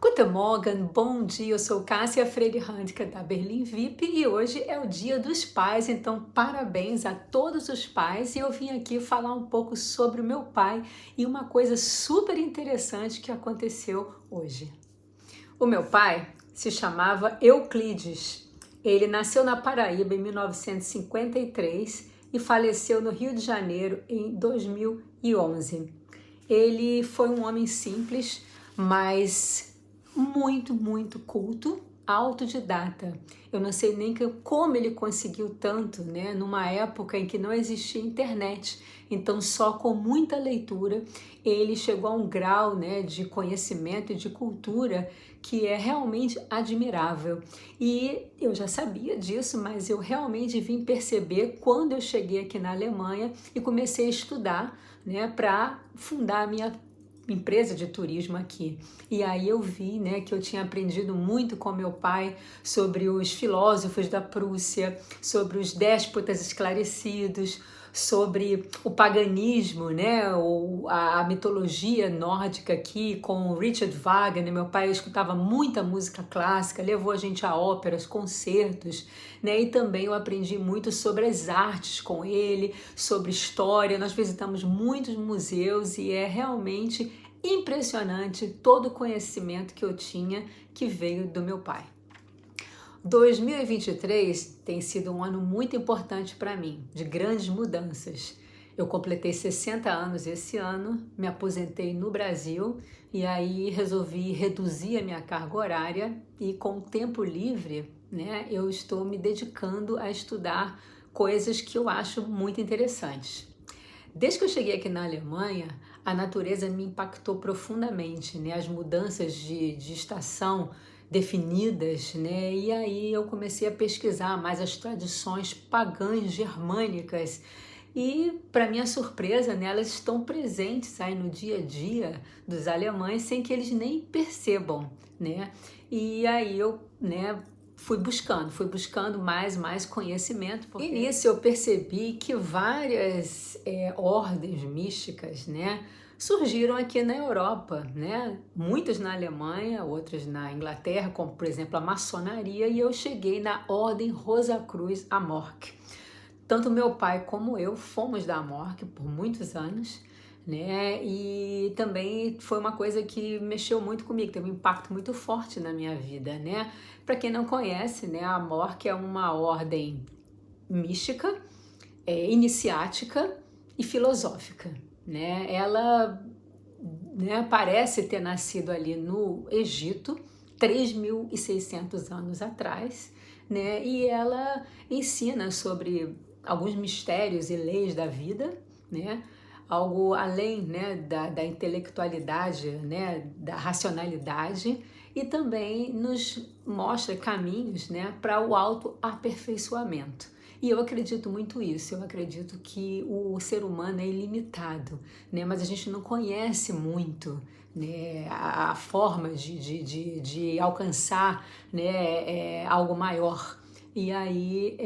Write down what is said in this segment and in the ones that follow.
Guten Morgen, bom dia, eu sou Cássia Freire Handke da Berlim VIP e hoje é o Dia dos Pais, então parabéns a todos os pais e eu vim aqui falar um pouco sobre o meu pai e uma coisa super interessante que aconteceu hoje. O meu pai se chamava Euclides, ele nasceu na Paraíba em 1953 e faleceu no Rio de Janeiro em 2011. Ele foi um homem simples, mas muito culto, autodidata. Eu não sei nem como ele conseguiu tanto, né? Numa época em que não existia internet. Então, só com muita leitura, ele chegou a um grau, né, de conhecimento e de cultura que é realmente admirável. E eu já sabia disso, mas eu realmente vim perceber quando eu cheguei aqui na Alemanha e comecei a estudar, né, para fundar a minha empresa de turismo aqui. E aí eu vi, né, que eu tinha aprendido muito com meu pai sobre os filósofos da Prússia, sobre os déspotas esclarecidos, sobre o paganismo, né, ou a mitologia nórdica aqui com o Richard Wagner. Meu pai escutava muita música clássica, levou a gente a óperas, concertos, né, e também eu aprendi muito sobre as artes com ele, sobre história. Nós visitamos muitos museus e é realmente impressionante todo o conhecimento que eu tinha que veio do meu pai. 2023 tem sido um ano muito importante para mim, de grandes mudanças. Eu completei 60 anos esse ano, me aposentei no Brasil e aí resolvi reduzir a minha carga horária e com o tempo livre, né, eu estou me dedicando a estudar coisas que eu acho muito interessantes. Desde que eu cheguei aqui na Alemanha, a natureza me impactou profundamente, né? As mudanças de estação definidas, né? E aí eu comecei a pesquisar mais as tradições pagãs germânicas e, para minha surpresa, né, elas estão presentes aí no dia a dia dos alemães sem que eles nem percebam, né? E aí eu, né, fui buscando mais conhecimento. E nisso eu percebi que várias ordens místicas, né, surgiram aqui na Europa, né? Muitas na Alemanha, outras na Inglaterra, como por exemplo a maçonaria, e eu cheguei na Ordem Rosacruz Amorque. Tanto meu pai como eu fomos da Amorque por muitos anos, né? E também foi uma coisa que mexeu muito comigo, teve um impacto muito forte na minha vida, né? Para quem não conhece, né, a Amorque é uma ordem mística, iniciática e filosófica, né? Ela, né, parece ter nascido ali no Egito, 3.600 anos atrás, né? E ela ensina sobre alguns mistérios e leis da vida, né? Algo além, né, da intelectualidade, né, da racionalidade, e também nos mostra caminhos, né, para o autoaperfeiçoamento. E eu acredito muito isso, eu acredito que o ser humano é ilimitado, né, mas a gente não conhece muito, né, a forma de alcançar, né, algo maior. E aí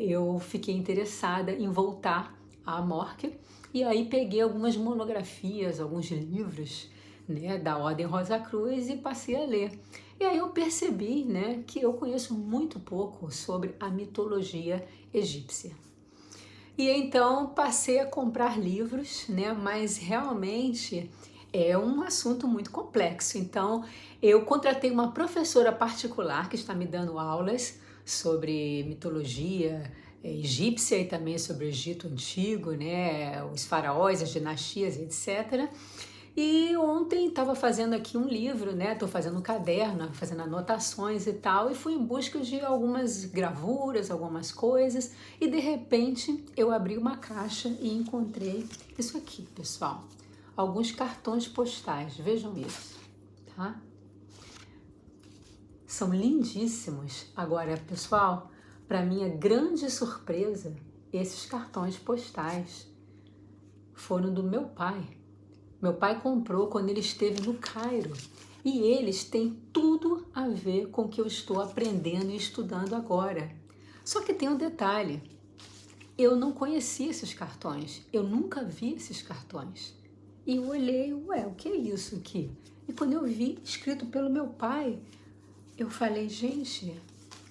eu fiquei interessada em voltar à Amorque, e aí peguei algumas monografias, alguns livros, né, da Ordem Rosa Cruz e passei a ler. E aí eu percebi, né, que eu conheço muito pouco sobre a mitologia egípcia. E então passei a comprar livros, né, mas realmente é um assunto muito complexo. Então eu contratei uma professora particular que está me dando aulas sobre mitologia egípcia e também sobre o Egito Antigo, né, os faraós, as dinastias, etc. E ontem estava fazendo aqui um livro, né? Estou fazendo um caderno, fazendo anotações e tal, e fui em busca de algumas gravuras, algumas coisas, e de repente eu abri uma caixa e encontrei isso aqui, pessoal. Alguns cartões postais, vejam isso, tá? São lindíssimos. Agora, pessoal, para minha grande surpresa, esses cartões postais foram do meu pai. Meu pai comprou quando ele esteve no Cairo e eles têm tudo a ver com o que eu estou aprendendo e estudando agora. Só que tem um detalhe, eu não conhecia esses cartões, eu nunca vi esses cartões. E eu olhei, ué, o que é isso aqui? E quando eu vi escrito pelo meu pai, eu falei, gente,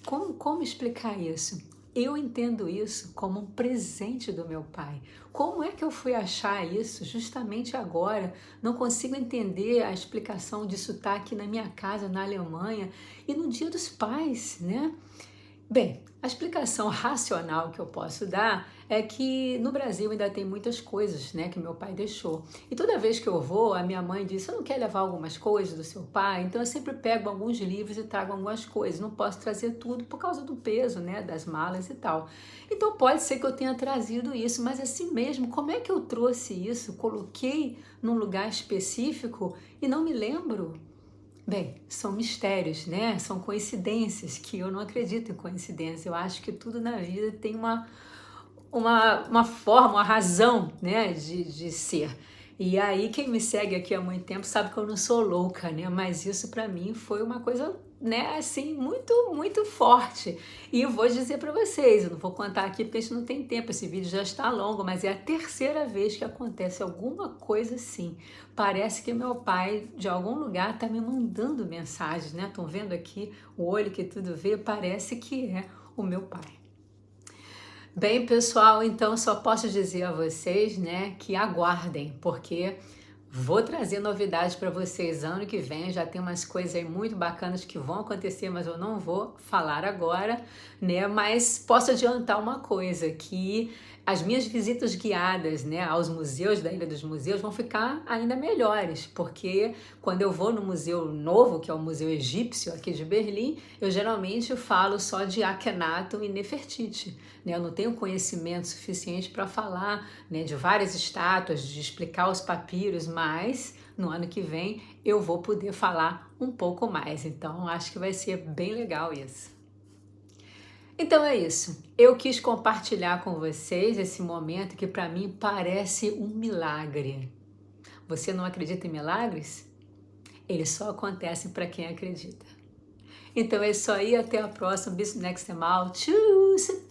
como explicar isso? Eu entendo isso como um presente do meu pai. Como é que eu fui achar isso justamente agora? Não consigo entender a explicação disso estar aqui na minha casa, na Alemanha, e no Dia dos Pais, né? Bem, a explicação racional que eu posso dar é que no Brasil ainda tem muitas coisas, né, que meu pai deixou. E toda vez que eu vou, a minha mãe diz, você não quer levar algumas coisas do seu pai? Então eu sempre pego alguns livros e trago algumas coisas. Não posso trazer tudo por causa do peso, né, das malas e tal. Então pode ser que eu tenha trazido isso, mas assim mesmo, como é que eu trouxe isso? Coloquei num lugar específico e não me lembro? Bem, são mistérios, né? São coincidências, que eu não acredito em coincidência. Eu acho que tudo na vida tem uma forma, uma razão, né, de ser. E aí, quem me segue aqui há muito tempo sabe que eu não sou louca, né? Mas isso para mim foi uma coisa, né, assim, muito, muito forte. E eu vou dizer para vocês, eu não vou contar aqui porque a gente não tem tempo, esse vídeo já está longo, mas é a terceira vez que acontece alguma coisa assim. Parece que meu pai, de algum lugar, está me mandando mensagens, né? Estão vendo aqui o olho que tudo vê? Parece que é o meu pai. Bem, pessoal, então só posso dizer a vocês, né, que aguardem, porque vou trazer novidades para vocês ano que vem. Já tem umas coisas aí muito bacanas que vão acontecer, mas eu não vou falar agora, né? Mas posso adiantar uma coisa, que as minhas visitas guiadas, né, aos museus da Ilha dos Museus vão ficar ainda melhores, porque quando eu vou no museu novo, que é o Museu Egípcio aqui de Berlim, eu geralmente falo só de Akhenaton e Nefertiti, né? Eu não tenho conhecimento suficiente para falar, né, de várias estátuas, de explicar os papiros, mas no ano que vem eu vou poder falar um pouco mais, então acho que vai ser bem legal isso. Então é isso, eu quis compartilhar com vocês esse momento que para mim parece um milagre. Você não acredita em milagres? Eles só acontecem para quem acredita. Então é isso aí, até a próxima, bis next time out, tschüss!